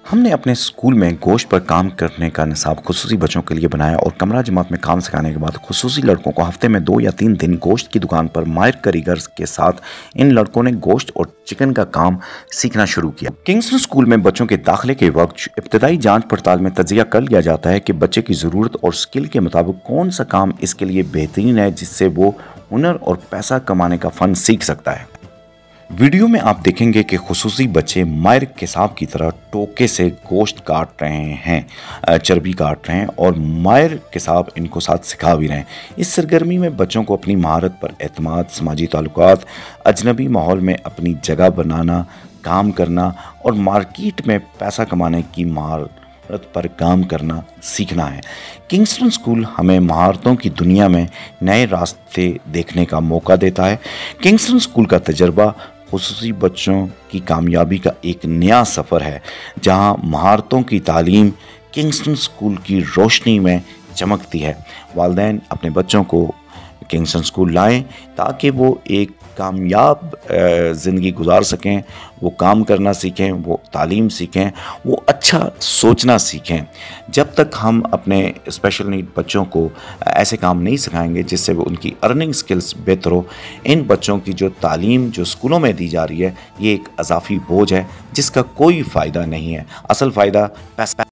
हमने अपने स्कूल में गोश्त पर काम करने का निसाब खुसूसी बच्चों के लिए बनाया और कमरा जमात में काम सिखाने के बाद खुसूसी लड़कों को हफ्ते में 2 या 3 दिन गोश्त की दुकान पर माहिर कारीगर के साथ इन लड़कों ने गोश्त और चिकन का काम सीखना शुरू किया। किंगस्टन स्कूल में बच्चों के दाखिले के वक्त इब्तदाई जांच पड़ताल में तजिया कर लिया जाता है कि बच्चे की ज़रूरत और स्किल के मुताबिक कौन सा काम इसके लिए बेहतरीन है, जिससे वो हुनर और पैसा कमाने का फ़न सीख सकता है। वीडियो में आप देखेंगे कि खुसूसी बच्चे माहिर किसाब की तरह टोके से गोश्त काट रहे हैं, चर्बी काट रहे हैं और माहिर किसाब इनको साथ सिखा भी रहे हैं। इस सरगर्मी में बच्चों को अपनी महारत पर एतमाद, समाजी ताल्लुकात, अजनबी माहौल में अपनी जगह बनाना, काम करना और मार्केट में पैसा कमाने की महारत पर काम करना सीखना है। किंगस्टन स्कूल हमें महारतों की दुनिया में नए रास्ते देखने का मौका देता है। किंगस्टन स्कूल का तजर्बा खुसूसी बच्चों की कामयाबी का एक नया सफ़र है, जहां महारतों की तालीम किंगस्टन स्कूल की रोशनी में चमकती है। वालिदैन अपने बच्चों को किंगस्टन स्कूल लाएं ताकि वो एक कामयाब ज़िंदगी गुजार सकें, वो काम करना सीखें, वो तालीम सीखें, वो अच्छा सोचना सीखें। जब तक हम अपने स्पेशल नीड बच्चों को ऐसे काम नहीं सिखाएंगे जिससे वो उनकी अर्निंग स्किल्स बेहतर हो, इन बच्चों की जो तालीम जो स्कूलों में दी जा रही है ये एक अजाफी बोझ है जिसका कोई फ़ायदा नहीं है। असल फ़ायदा पैसा